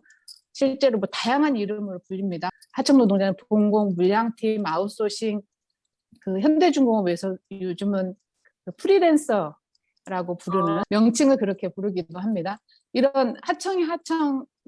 실제로 뭐 다양한 이름으로 불립니다. 하청 노동자는 본공, 물량팀, 아웃소싱, 그 현대중공업에서 요즘은 그 프리랜서라고 부르는 명칭을 그렇게 부르기도 합니다. 이런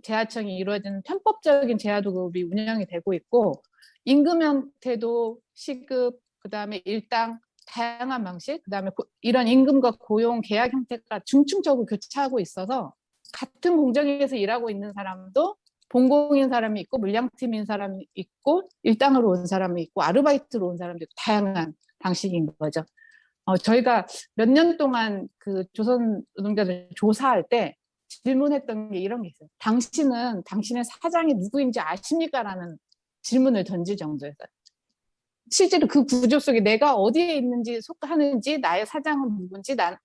재하청이 이루어지는 편법적인 재하도급이 운영이 되고 있고, 임금 형태도 시급, 그다음에 일당, 다양한 방식, 그다음에 이런 임금과 고용 계약 형태가 중층적으로 교차하고 있어서 같은 공정에서 일하고 있는 사람도 본공인 사람이 있고, 물량팀인 사람이 있고, 일당으로 온 사람이 있고, 아르바이트로 온 사람도 있고, 다양한 방식인 거죠. 저희가 몇 년 동안 그 조선 노동자들 조사할 때 질문했던 게 이런 게 있어요. 당신의 사장이 누구인지 아십니까? 라는 질문을 던질 정도였어요. 실제로 그 구조 속에 내가 어디에 있는지 속하는지, 나의 사장은 누군지 나를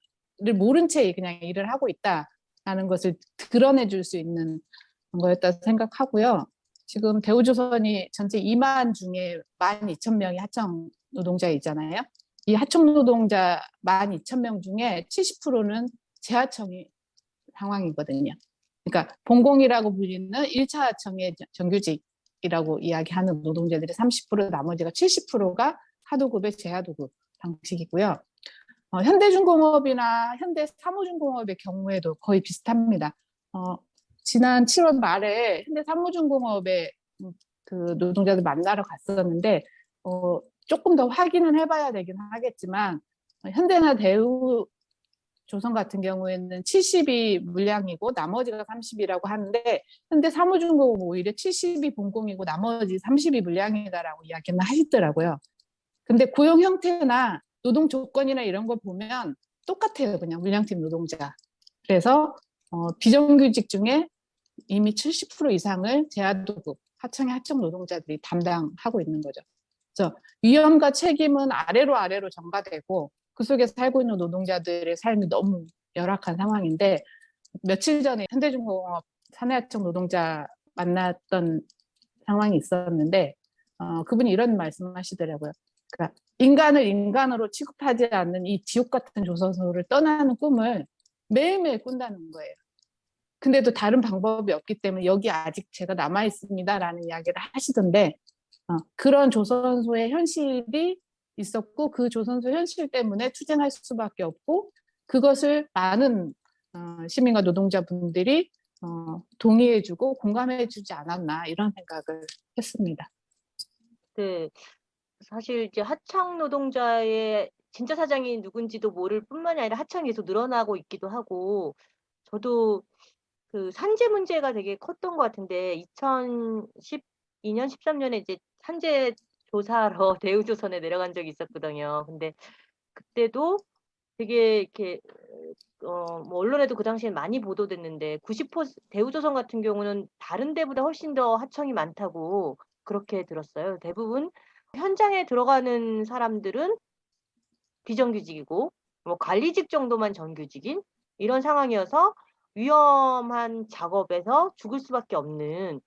모른 채 그냥 일을 하고 있다라는 것을 드러내줄 수 있는 거였다 생각하고요. 지금 대우조선이 전체 2만 중에 12,000명이 하청 노동자이잖아요. 이 하청 노동자 12,000명 중에 70%는 재하청이 상황이거든요. 그러니까 본공이라고 불리는 1차 하청의 정규직 하도급이라고 이야기하는 노동자들이 30%, 나머지가 70%가 하도급의 재하도급 방식이고요. 현대중공업이나 현대사무중공업의 경우에도 거의 비슷합니다. 지난 7월 말에 현대사무중공업의 그 노동자들 만나러 갔었는데 조금 더 확인은 해봐야 되긴 하겠지만 현대나 대우조선 같은 경우에는 70이 물량이고 나머지가 30이라고 하는데 현대사무중공업은 오히려 70이 본공이고 나머지 30이 물량이다라고 이야기는 하시더라고요. 근데 고용 형태나 노동 조건이나 이런 걸 보면 똑같아요. 그냥 물량팀 노동자. 그래서 비정규직 중에 이미 70% 이상을 재하도급, 하청의 하청 노동자들이 담당하고 있는 거죠. 그래서 위험과 책임은 아래로 전가되고 그 속에 살고 있는 노동자들의 삶이 너무 열악한 상황인데 며칠 전에 현대중공업 사내하청 노동자 만났던 상황이 있었는데 그분이 이런 말씀을 하시더라고요. 그러니까 인간을 인간으로 취급하지 않는 이 지옥 같은 조선소를 떠나는 꿈을 매일매일 꾼다는 거예요. 근데도 다른 방법이 없기 때문에 여기 아직 제가 남아 있습니다라는 이야기를 하시던데 그런 조선소의 현실이 있었고 그 조선소 현실 때문에 투쟁할 수밖에 없고 그것을 많은 시민과 노동자분들이 동의해주고 공감해주지 않았나 이런 생각을 했습니다.
네. 사실 이제 하청 노동자의 진짜 사장이 누군지도 모를 뿐만이 아니라 하청이 계속 늘어나고 있기도 하고 저도 그 산재 문제가 되게 컸던 것 같은데 2012년, 13년에 이제 산재 조사하러 대우조선에 내려간 적이 있었거든요. 근데 그때도 되게 이렇게 뭐 언론에도 그 당시엔 많이 보도됐는데 90% 대우조선 같은 경우는 다른 데보다 훨씬 더 하청이 많다고 그렇게 들었어요. 대부분 현장에 들어가는 사람들은 비정규직이고 뭐 관리직 정도만 정규직인 이런 상황이어서 위험한 작업에서 죽을 수밖에 없는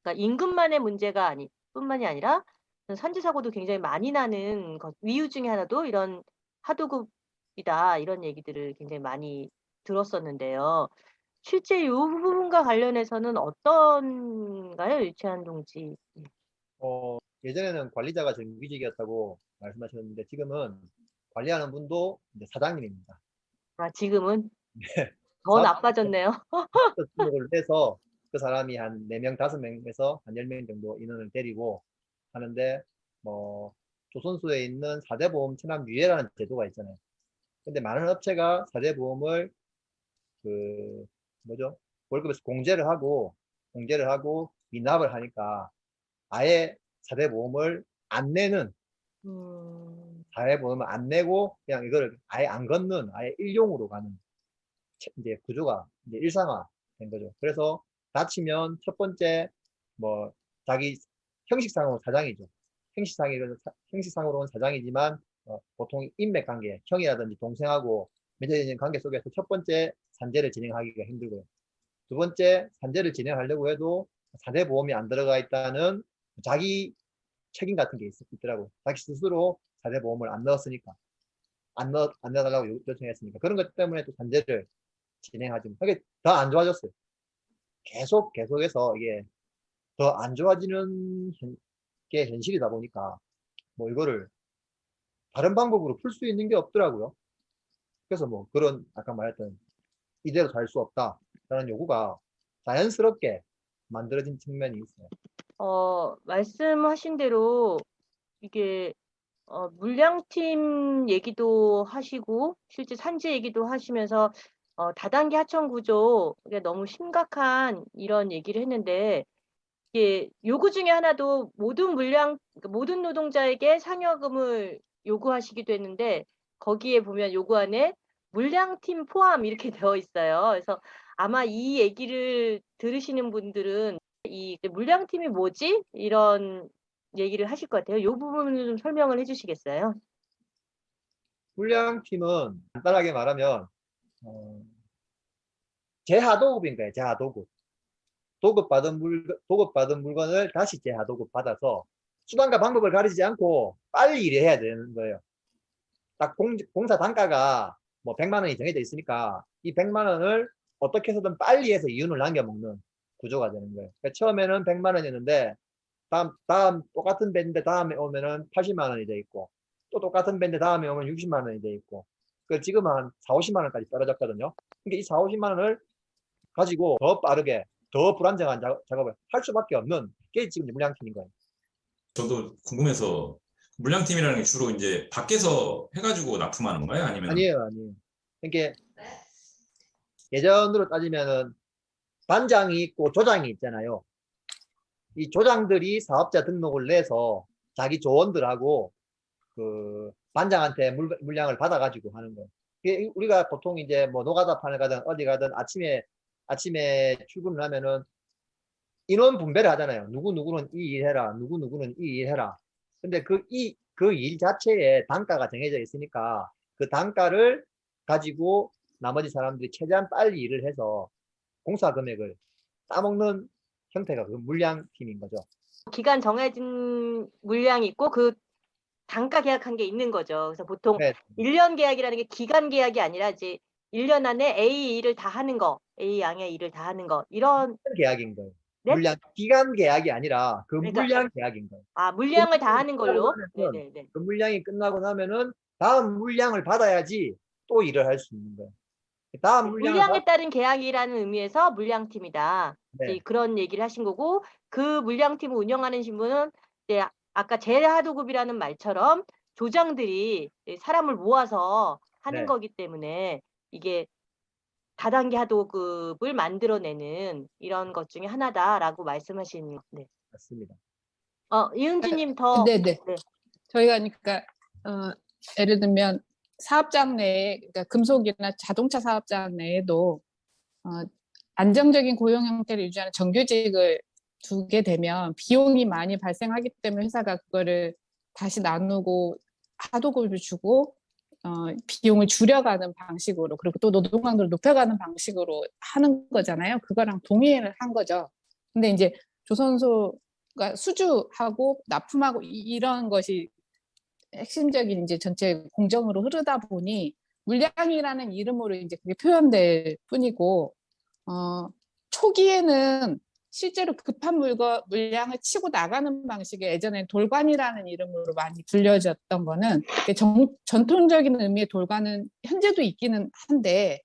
그러니까 임금만의 문제가 뿐만이 아니라 산재 사고도 굉장히 많이 나는 이유 중에 하나도 이런 하도급이다 이런 얘기들을 굉장히 많이 들었었는데요. 실제 이 부분과 관련해서는 어떤가요, 유채한 동지?
예전에는 관리자가 정규직이었다고 말씀하셨는데 지금은 관리하는 분도 이제 사장님입니다.
아, 지금은 더
사업
나빠졌네요.
등록을 해서 그 사람이 한 4명, 5명에서 한 10명 정도 인원을 데리고 하는데 뭐 조선소에 있는 4대 보험 체납 유예라는 제도가 있잖아요. 근데 많은 업체가 4대 보험을 그 뭐죠? 월급에서 공제를 하고 미납을 하니까 아예 4대 보험을 안 내는 사회 보험을 안 내고 그냥 이거를 아예 안 걷는 아예 일용으로 가는 이제 구조가 이제 일상화된 거죠. 그래서 다치면 첫 번째 뭐 자기 형식상으로 사장이죠. 형식상으로는 사장이지만 보통 인맥관계 형이라든지 동생하고 맺어진 관계 속에서 첫 번째 산재를 진행하기가 힘들고요. 두 번째 산재를 진행하려고 해도 4대 보험이 안 들어가 있다는 자기 책임 같은 게 있더라고요. 자기 스스로 4대 보험을 안 넣었으니까 안 넣어달라고 요청했으니까 그런 것 때문에 또 산재를 진행하지 그게 더 안 좋아졌어요. 계속해서 이게 더 안 좋아지는 게 현실이다 보니까 뭐 이거를 다른 방법으로 풀 수 있는 게 없더라고요. 그래서 뭐 그런 아까 말했던 이대로 살 수 없다라는 요구가 자연스럽게 만들어진 측면이 있어요.
말씀하신 대로 이게 물량팀 얘기도 하시고 실제 산재 얘기도 하시면서 다단계 하청 구조 이게 너무 심각한 이런 얘기를 했는데 이게 요구 중에 하나도 그러니까 모든 노동자에게 상여금을 요구하시기도 했는데 거기에 보면 요구 안에 물량팀 포함 이렇게 되어 있어요. 그래서 아마 이 얘기를 들으시는 분들은 이 물량팀이 뭐지? 이런 얘기를 하실 것 같아요. 이 부분을 좀 설명을 해주시겠어요?
물량팀은 간단하게 말하면 재하도급인 거예요. 재하도급. 도급받은 물건을 다시 재하도급 받아서 수단과 방법을 가리지 않고 빨리 일해야 되는 거예요. 딱 공사 단가가 뭐 100만 원이 정해져 있으니까 이 100만 원을 어떻게 해서든 빨리 해서 이윤을 남겨먹는 구조가 되는 거예요. 그러니까 처음에는 100만 원이었는데 다음 똑같은 밴드 다음에 오면은 80만 원이 돼 있고, 또 똑같은 밴드 다음에 오면 60만 원이 돼 있고, 그 지금 한 4, 50만 원까지 떨어졌거든요. 그러니까 이 4, 50만 원을 가지고 더 빠르게, 더 불안정한 작업을 할 수밖에 없는 게 지금 물량팀인 거예요.
저도 궁금해서 물량팀이라는 게 주로 이제 밖에서 해가지고 납품하는 건가요? 아니면
아니에요. 그러니까 예전으로 따지면은 반장이 있고 조장이 있잖아요. 이 조장들이 사업자 등록을 내서 자기 조원들하고 그 반장한테 물량을 받아가지고 하는 거예요. 이게 우리가 보통 이제 뭐 노가다판을 가든 어디 가든 아침에 출근을 하면은 인원 분배를 하잖아요. 누구는 이 일 해라, 누구는 이 일 해라. 근데 그 일 자체에 단가가 정해져 있으니까 그 단가를 가지고 나머지 사람들이 최대한 빨리 일을 해서 공사 금액을 따먹는 형태가 그 물량팀인 거죠.
기간 정해진 물량이 있고 그 단가 계약한 게 있는 거죠. 그래서 보통
네,
1년 계약이라는 게 기간 계약이 아니라 이제 1년 안에 A 일을 다 하는 거, A 양의 일을 다 하는 거 이런
계약인 거예요.
네?
물량 기간 계약이 아니라 그
그러니까
물량 계약인 거예요.
물량을 다 하는 걸로.
그
네네네.
그 물량이 끝나고 나면은 다음 물량을 받아야지 또 일을 할 수 있는 거예요. 다음 물량을
물량에 따른 계약이라는 의미에서 물량팀이다.
네.
그런 얘기를 하신 거고 그 물량팀을 운영하는 신분은 이제 아까 제하도급이라는 말처럼 조장들이 사람을 모아서 하는
네.
거기 때문에 이게 다단계 하도급을 만들어내는 이런 것 중에 하나다라고 말씀하시는. 네.
맞습니다.
이은지님 더.
네네.
네.
저희가 그러니까 예를 들면 사업장 내에 그러니까 금속이나 자동차 사업장 내에도 안정적인 고용 형태를 유지하는 정규직을 두게 되면 비용이 많이 발생하기 때문에 회사가 그거를 다시 나누고 하도급을 주고 비용을 줄여가는 방식으로 그리고 또 노동 강도를 높여가는 방식으로 하는 거잖아요. 그거랑 동의를 한 거죠. 근데 이제 조선소가 수주하고 납품하고 이런 것이 핵심적인 이제 전체 공정으로 흐르다 보니 물량이라는 이름으로 이제 그게 표현될 뿐이고 초기에는 실제로 급한 물량을 치고 나가는 방식의 예전에 돌관이라는 이름으로 많이 불려졌던 거는 전통적인 의미의 돌관은 현재도 있기는 한데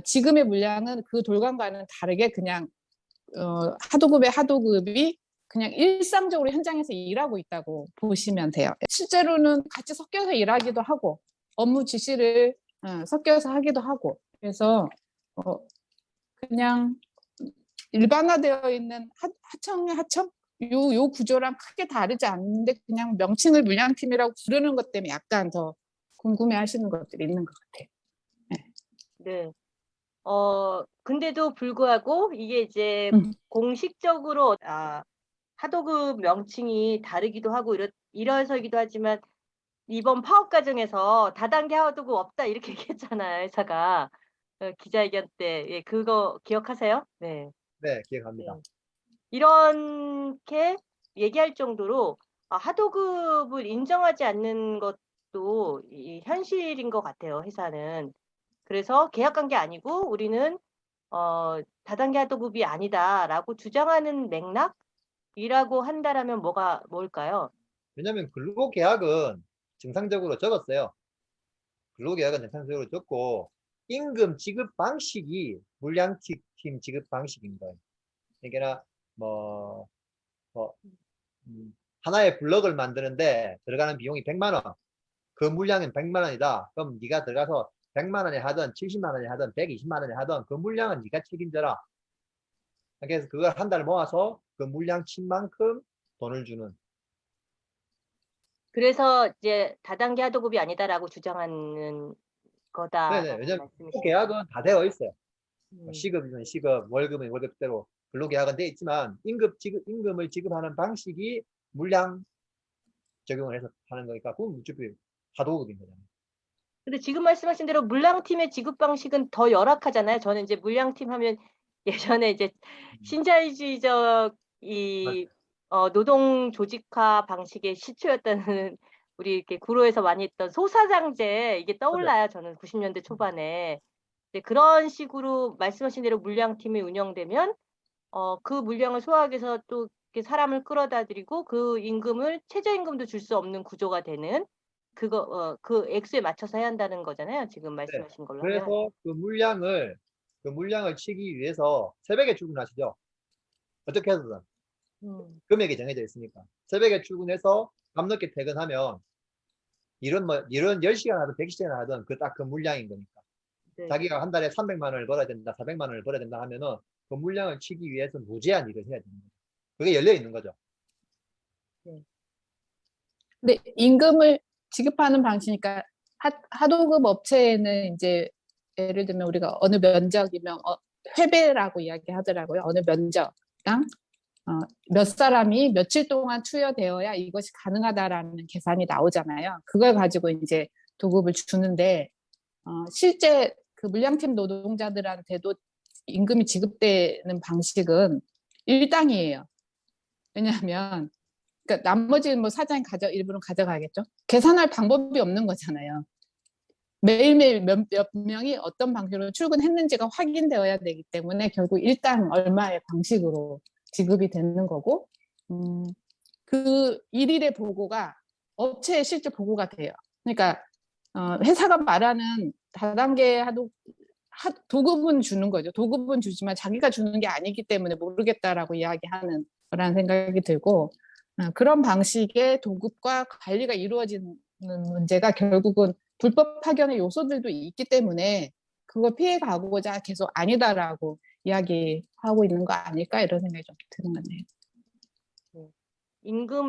지금의 물량은 그 돌관과는 다르게 그냥 하도급의 하도급이 그냥 일상적으로 현장에서 일하고 있다고 보시면 돼요. 실제로는 같이 섞여서 일하기도 하고 업무 지시를 섞여서 하기도 하고 그래서 그냥 일반화되어 있는 하청의 하청 요 구조랑 크게 다르지 않는데 그냥 명칭을 물량팀이라고 부르는 것 때문에 약간 더 궁금해하시는 것들이 있는 것 같아요.
네. 근데도 불구하고 이게 이제 공식적으로 하도급 명칭이 다르기도 하고 이래서이기도 하지만 이번 파업 과정에서 다단계 하도급 없다 이렇게 얘기했잖아요, 회사가. 기자회견 때. 예, 그거 기억하세요? 네.
네, 기억합니다.
네. 이렇게 얘기할 정도로 하도급을 인정하지 않는 것도 이 현실인 것 같아요, 회사는. 그래서 계약한 게 아니고 우리는 다단계 하도급이 아니다라고 주장하는 맥락이라고 한다라면 뭘까요?
왜냐하면 근로계약은 정상적으로 적었어요. 근로계약은 정상적으로 적고 임금 지급 방식이 물량팀 지급 방식인 거예요. 그러니까 하나의 블럭을 만드는데 들어가는 비용이 100만 원. 그 물량은 100만 원이다. 그럼 네가 들어가서 100만 원에 하든 70만 원에 하든 120만 원에 하든 그 물량은 네가 책임져라. 그래서 그걸 한 달 모아서 그 물량 친 만큼 돈을 주는.
그래서 이제 다단계 하도급이 아니다라고 주장하는 거다.
네네. 왜냐면 계약은 다 되어 있어요. 시급이면 시급, 월급은 월급대로 근로계약은 되어 있지만 임금을 지급하는 방식이 물량 적용을 해서 하는 거니까 그건 무조건 하도급인 거잖아요.
근데 지금 말씀하신 대로 물량팀의 지급 방식은 더 열악하잖아요. 저는 이제 물량팀 하면 예전에 이제 신자유주의적 노동 조직화 방식의 시초였다는 우리 이렇게 구로에서 많이 했던 소사장제 이게 떠올라요. 저는 90년대 초반에. 그런 식으로 말씀하신 대로 물량팀이 운영되면 그 물량을 소화하기 위해서 또 사람을 끌어다 들이고 그 임금을 최저임금도 줄 수 없는 구조가 되는 그 액수에 맞춰서 해야 한다는 거잖아요. 지금 말씀하신 걸로 하면.
그래서 그 물량을 치기 위해서 새벽에 출근하시죠. 어떻게 해서든 금액이 정해져 있으니까. 새벽에 출근해서 밤늦게 퇴근하면 일은 10시간 하든 100시간 하든 딱 그 물량인 거니까.
네.
자기가 한 달에 300만 원을 벌어야 된다, 400만 원을 벌어야 된다 하면은 그 물량을 치기 위해서 무제한 일을 해야 됩니다. 그게 열려 있는 거죠.
근데 임금을 지급하는 방식이니까 하도급 업체에는 이제 예를 들면 우리가 어느 면적이면 회배라고 이야기하더라고요. 어느 면적당 몇 사람이 며칠 동안 투여되어야 이것이 가능하다라는 계산이 나오잖아요. 그걸 가지고 이제 도급을 주는데 실제 그 물량팀 노동자들한테도 임금이 지급되는 방식은 일당이에요. 왜냐하면 그러니까 나머지 뭐 사장이 일부는 가져가겠죠. 계산할 방법이 없는 거잖아요. 매일매일 몇 명이 어떤 방식으로 출근했는지가 확인되어야 되기 때문에 결국 일당 얼마의 방식으로 지급이 되는 거고 그 일일의 보고가 업체에 실제 보고가 돼요. 그러니까 회사가 말하는 다단계 도급은 주는 거죠. 도급은 주지만 자기가 주는 게 아니기 때문에 모르겠다라고 이야기하는 거라는 생각이 들고 그런 방식의 도급과 관리가 이루어지는 문제가 결국은 불법 파견의 요소들도 있기 때문에 그걸 피해가고자 계속 아니다라고 이야기하고 있는 거 아닐까 이런 생각이 좀 드는 거네요.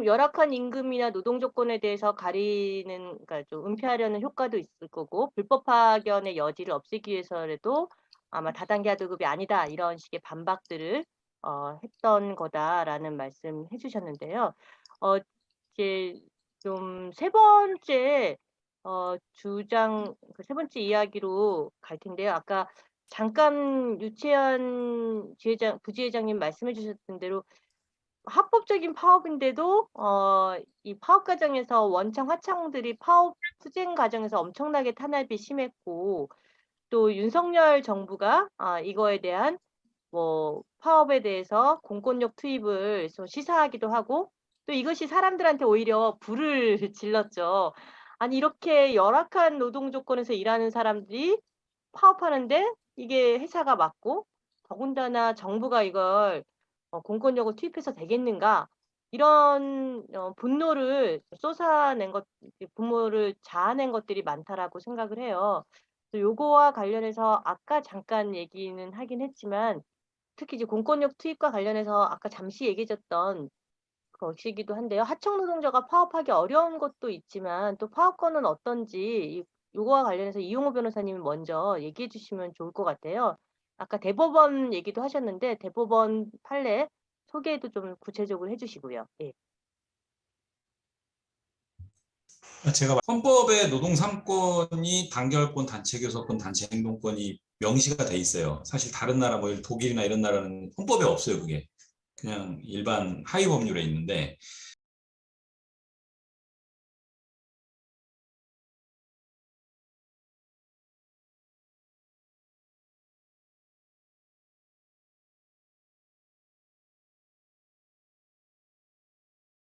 열악한 임금이나 노동 조건에 대해서 그러니까 좀 은폐하려는 효과도 있을 거고 불법 파견의 여지를 없애기 위해서라도 아마 다단계 하도급이 아니다 이런 식의 반박들을 했던 거다라는 말씀 해주셨는데요. 이제 좀 세 번째 주장, 세 번째 이야기로 갈 텐데요. 아까 잠깐 유채연 부지회장님 말씀해 주셨던 대로 합법적인 파업인데도 이 파업 과정에서 원청 하청들이 파업 투쟁 과정에서 엄청나게 탄압이 심했고 또 윤석열 정부가 이거에 대한 뭐 파업에 대해서 공권력 투입을 좀 시사하기도 하고 또 이것이 사람들한테 오히려 불을 질렀죠. 아니 이렇게 열악한 노동 조건에서 일하는 사람들이 파업하는데 이게 회사가 맞고 더군다나 정부가 이걸 공권력을 투입해서 되겠는가 이런 분노를 자아낸 것들이 많다라고 생각을 해요. 요거와 관련해서 아까 잠깐 얘기는 하긴 했지만 특히 이제 공권력 투입과 관련해서 아까 잠시 얘기해줬던 것이기도 한데요. 하청 노동자가 파업하기 어려운 것도 있지만 또 파업권은 어떤지 요거와 관련해서 이용호 변호사님이 먼저 얘기해 주시면 좋을 것 같아요. 아까 대법원 얘기도 하셨는데 대법원 판례 소개도 좀 구체적으로 해주시고요. 예.
제가 헌법에 노동 3권이 단결권, 단체 교섭권, 단체 행동권이 명시가 돼 있어요. 사실 다른 나라 독일이나 이런 나라는 헌법에 없어요. 그게 그냥 일반 하위 법률에 있는데